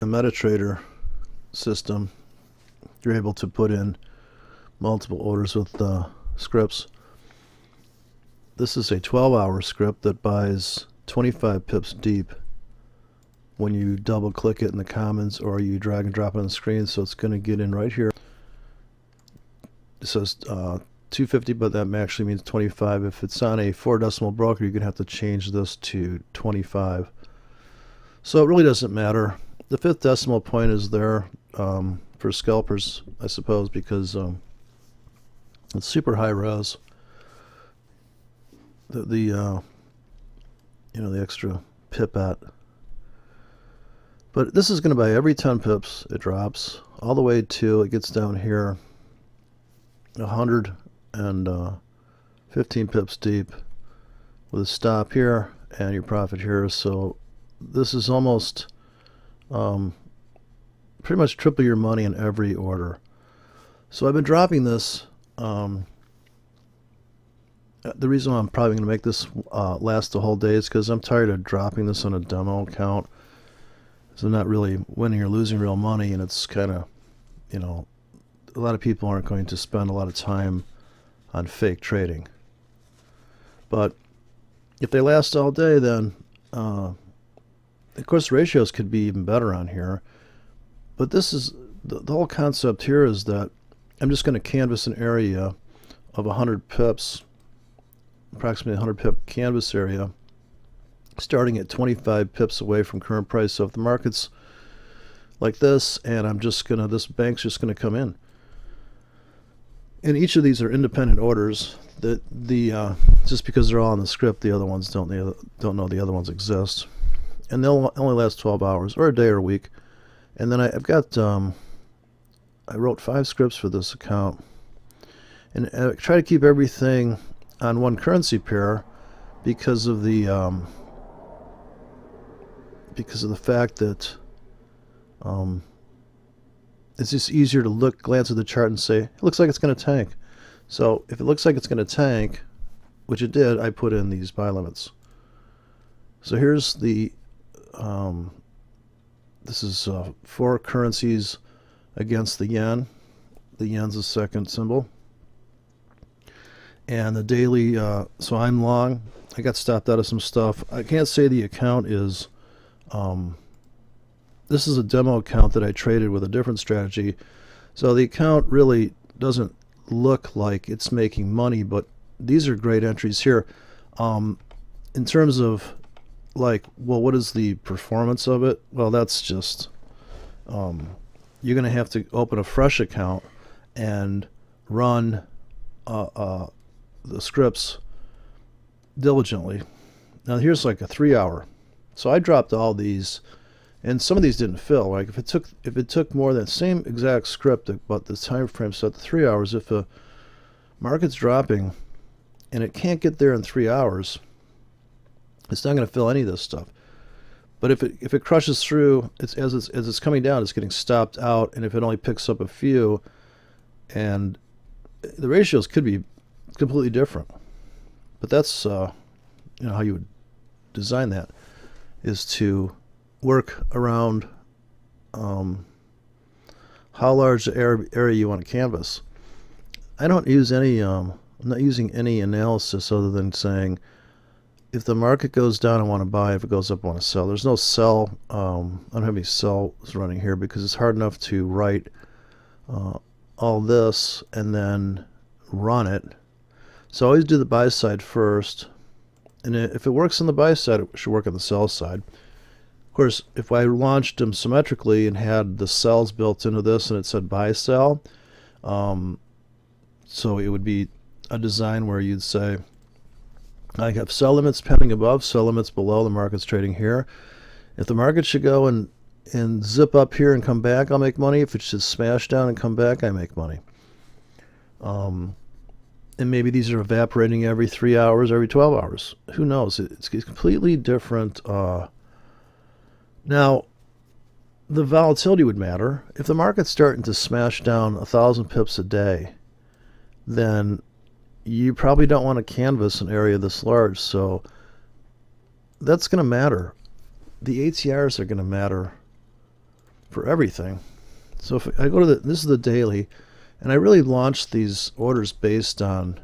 The MetaTrader system, you're able to put in multiple orders with scripts. This is a 12-hour script that buys 25 pips deep when you double click it in the comments or you drag and drop it on the screen. So it's going to get in right here. It says 250, but that actually means 25. If it's on a 4-decimal broker, you're going to have to change this to 25. So it really doesn't matter. The 5th decimal point is there for scalpers, I suppose, because it's super high res. The extra pip at. But this is going to buy every 10 pips it drops, all the way to it gets down here 115 pips deep with a stop here and your profit here. So this is almost pretty much triple your money in every order. So I've been dropping this. The reason why I'm probably going to make this last the whole day is because I'm tired of dropping this on a demo account. So I'm not really winning or losing real money, and it's kind of, a lot of people aren't going to spend a lot of time on fake trading. But if they last all day, then of course ratios could be even better on here. But this is the whole concept here is that I'm just going to canvas an area of 100 pips, approximately 100 pip canvas area, starting at 25 pips away from current price. So if the market's like this, and this bank's just gonna come in, and each of these are independent orders. That just because they're all in the script, the other ones don't know the other ones exist, and they'll only last 12 hours or a day or a week. And then I've got I wrote 5 scripts for this account, and I try to keep everything on one currency pair because of the fact that it's just easier to glance at the chart and say it looks like it's going to tank. So if it looks like it's going to tank, which it did, I put in these buy limits. So here's the this is 4 currencies against the yen. The yen's the second symbol. And the daily, so I'm long. I got stopped out of some stuff. I can't say the account is, this is a demo account that I traded with a different strategy. So the account really doesn't look like it's making money, but these are great entries here. In terms of what is the performance of it? Well, that's just, you're going to have to open a fresh account and run the scripts diligently. Now here's like a 3-hour. So I dropped all these, and some of these didn't fill. Like if it took more than the same exact script, but the time frame set to 3 hours, if the market's dropping and it can't get there in 3 hours, it's not going to fill any of this stuff. But if it crushes through, as it's coming down, it's getting stopped out, and if it only picks up a few, and the ratios could be completely different. But that's how you would design that, is to work around how large the area you want to canvas. I don't use any I'm not using any analysis other than saying if the market goes down I want to buy, if it goes up I want to sell. There's no sell. I don't have any sells running here because it's hard enough to write all this and then run it. So I always do the buy side first, and if it works on the buy side, it should work on the sell side. Of course, if I launched them symmetrically and had the sells built into this and it said buy sell, so it would be a design where you'd say I have sell limits pending above, sell limits below, the market's trading here. If the market should go and zip up here and come back, I'll make money. If it should smash down and come back, I make money. And maybe these are evaporating every 3 hours, every 12 hours. Who knows? It's completely different. Now, the volatility would matter. If the market's starting to smash down 1,000 pips a day, then you probably don't want to canvas an area this large. So that's going to matter. The ATRs are going to matter for everything. So if I go to this is the daily, and I really launched these orders based on,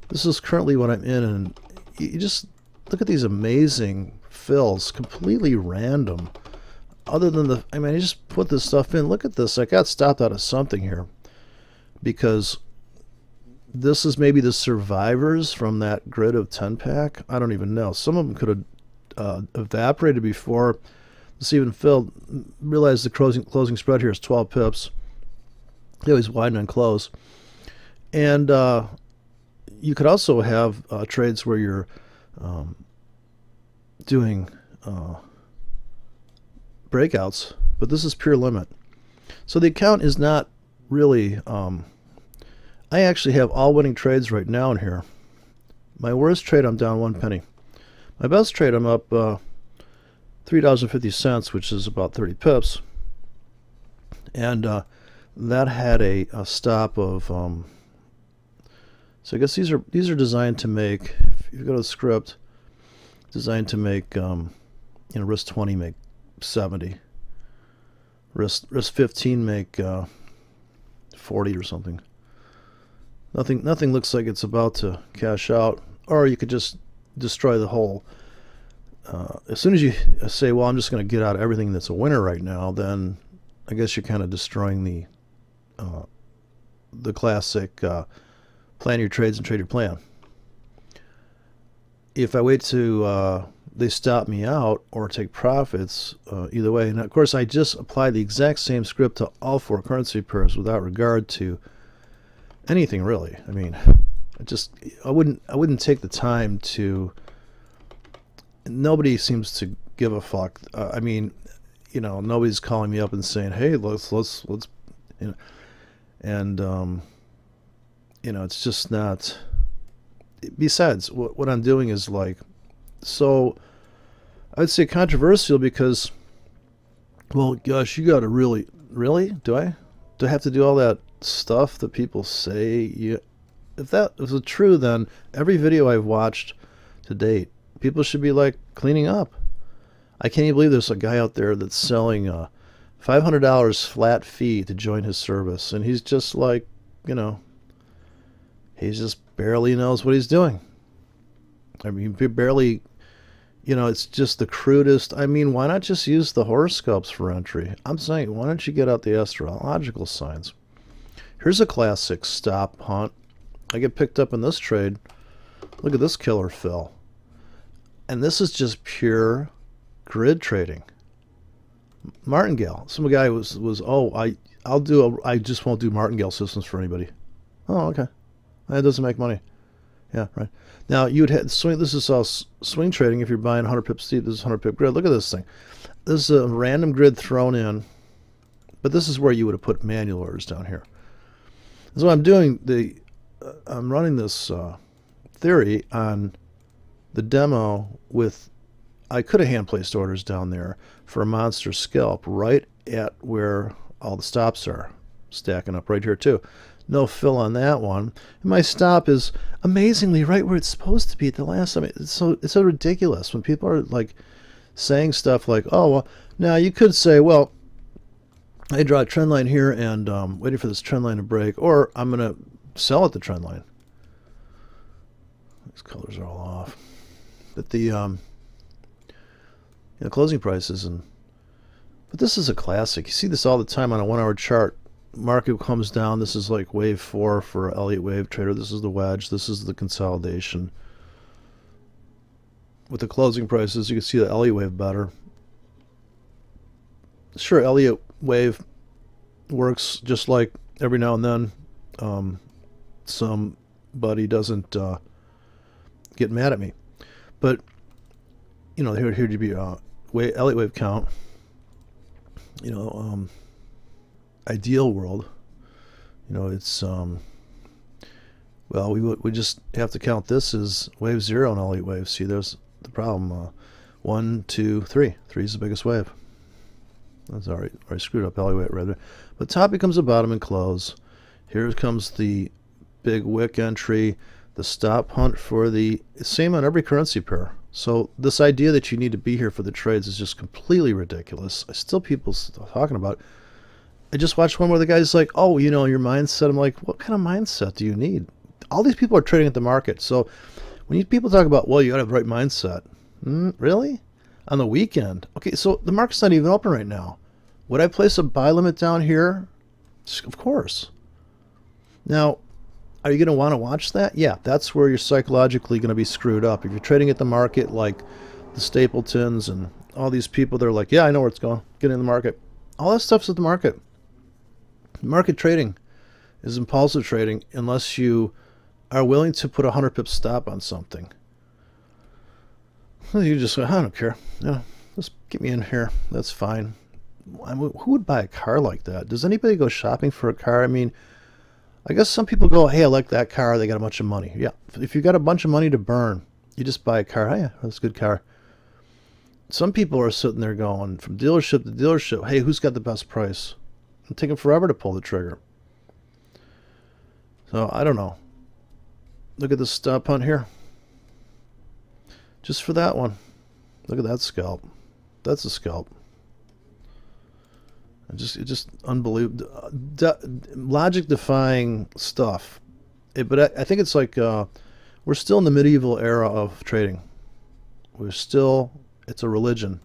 this is currently what I'm in, and you just look at these amazing fills, completely random. Other than the, I mean, I just put this stuff in. Look at this. I got stopped out of something here because this is maybe the survivors from that grid of 10 pack. I don't even know. Some of them could have evaporated before this even filled. Realize the closing spread here is 12 pips. They always widen and close. And you could also have trades where you're doing breakouts, but this is pure limit. So the account is not really, I actually have all winning trades right now in here. My worst trade, I'm down 1 penny. My best trade, I'm up $3.50, which is about 30 pips. And that had a stop of, so I guess these are designed to make, if you go to the script, designed to make, risk 20 make 70. Risk 15 make 40 or something. Nothing looks like it's about to cash out, or you could just destroy the whole. As soon as you say, well, I'm just going to get out everything that's a winner right now, then I guess you're kind of destroying the classic plan your trades and trade your plan. If I wait to they stop me out or take profits, either way, and of course I just apply the exact same script to all 4 currency pairs without regard to anything really. I mean, I wouldn't take the time to. Nobody seems to give a fuck. I mean, nobody's calling me up and saying, "Hey, let's," and it's just not. Besides, what I'm doing is like, so I'd say controversial because, well, gosh, you got to really, do I have to do all that stuff that people say? If that was true, then every video I've watched to date, people should be like cleaning up. I can't even believe there's a guy out there that's selling $500 flat fee to join his service, and he's just like, he just barely knows what he's doing. I mean, barely, it's just the crudest. I mean, why not just use the horoscopes for entry? I'm saying, why don't you get out the astrological signs? Here's a classic stop hunt. I get picked up in this trade. Look at this killer fill. And this is just pure grid trading. Martingale. Some guy was I just won't do martingale systems for anybody. Oh, okay. That doesn't make money. Yeah, right. Now you would have swing. This is all swing trading. If you're buying 100 pips deep, this is 100 pip grid. Look at this thing. This is a random grid thrown in, but this is where you would have put manual orders down here. So I'm doing I'm running this theory on the demo with. I could have hand placed orders down there for a monster scalp right at where all the stops are stacking up right here too. No fill on that one. And my stop is amazingly right where it's supposed to be at the last time. It's so ridiculous when people are like saying stuff like, oh, well, now you could say, well, I draw a trend line here and waiting for this trend line to break, or I'm going to sell at the trend line. These colors are all off. But the closing prices, but this is a classic. You see this all the time on a 1-hour chart. Market comes down. This is like wave 4 for Elliott wave trader. This is the wedge. This is the consolidation. With the closing prices, you can see the Elliott wave better. Sure, Elliott wave works just like every now and then somebody doesn't get mad at me, but here to be Elliott wave count. Ideal world, it's well, we just have to count this as wave 0 in Elliott wave. See, there's the problem. 1, 2, 3. 3 is the biggest wave. That's all right. I screwed up Elliott wave right there. But top becomes a bottom and close. Here comes the big wick entry. The stop hunt for the same on every currency pair. So this idea that you need to be here for the trades is just completely ridiculous. Still people still talking about it. I just watched one where the guy's like, oh, you know, your mindset. I'm like, what kind of mindset do you need? All these people are trading at the market. So when people talk about, well, you got to have the right mindset. Really? On the weekend? Okay, so the market's not even open right now. Would I place a buy limit down here? Of course. Now, are you going to want to watch that? Yeah, that's where you're psychologically going to be screwed up. If you're trading at the market like the Stapletons and all these people, they're like, yeah, I know where it's going. Get in the market. All that stuff's at the market. Market trading is impulsive trading unless you are willing to put a 100 pip stop on something. You just go, I don't care. Yeah, just get me in here. That's fine. I mean, who would buy a car like that? Does anybody go shopping for a car? I mean, I guess some people go, hey, I like that car. They got a bunch of money. Yeah, if you got a bunch of money to burn, you just buy a car. Oh, yeah, that's a good car. Some people are sitting there going from dealership to dealership, hey, who's got the best price? It's taking forever to pull the trigger. So, I don't know. Look at this stop hunt here. Just for that one. Look at that scalp. That's a scalp. It's just unbelievable. Logic-defying stuff. But I think it's like we're still in the medieval era of trading. It's a religion.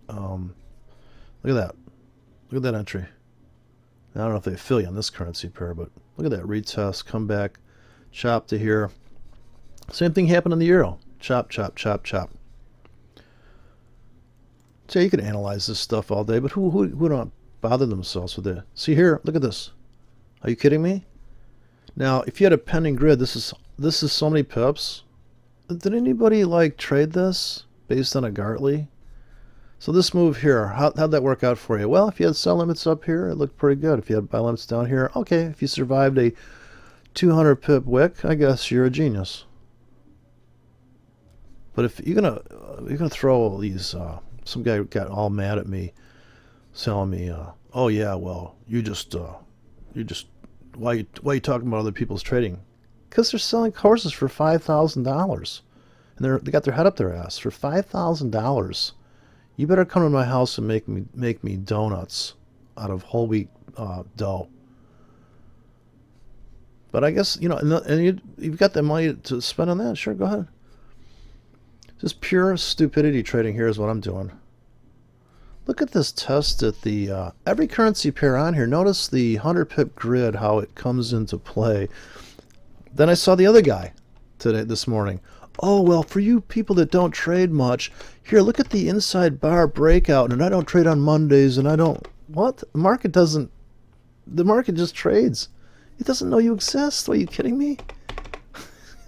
Look at that. Look at that entry. I don't know if they feel you on this currency pair, but look at that retest, come back, chop to here. Same thing happened on the euro. Chop, chop, chop, chop. So you can analyze this stuff all day, but who don't bother themselves with it? See here, look at this. Are you kidding me? Now, if you had a pending grid, this is so many pips. Did anybody like trade this based on a Gartley? So this move here, how'd that work out for you? Well, if you had sell limits up here, it looked pretty good. If you had buy limits down here, okay. If you survived a 200 pip wick, I guess you're a genius. But if you're gonna throw all these, some guy got all mad at me, telling me, oh yeah, well you just why you talking about other people's trading? Because they're selling courses for $5,000, and they got their head up their ass for $5,000. You better come to my house and make me donuts out of whole wheat dough. But I guess, you know, and you've got the money to spend on that. Sure, go ahead. Just pure stupidity trading here is what I'm doing. Look at this test at the every currency pair on here. Notice the 100 pip grid, how it comes into play. Then I saw the other guy this morning. Oh, well, for you people that don't trade much, here, look at the inside bar breakout, and I don't trade on Mondays, and I don't... What? The market doesn't... The market just trades. It doesn't know you exist. Are you kidding me?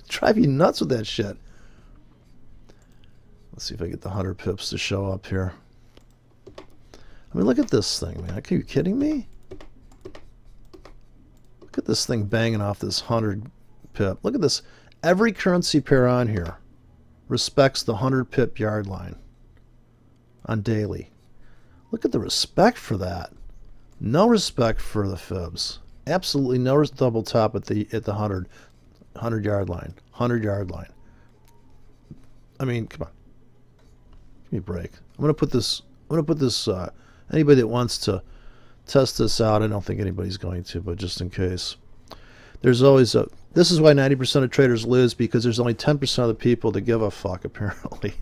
Drive you nuts with that shit. Let's see if I get the 100 pips to show up here. I mean, look at this thing, man. Are you kidding me? Look at this thing banging off this 100 pip. Look at this. Every currency pair on here respects the 100 pip yard line on daily. Look at the respect for that. No respect for the fibs. Absolutely no double top at the 100 yard line. 100 yard line. I mean, come on. Give me a break. I'm gonna put this. Anybody that wants to test this out, I don't think anybody's going to, but just in case. There's always a... This is why 90% of traders lose, because there's only 10% of the people that give a fuck, apparently.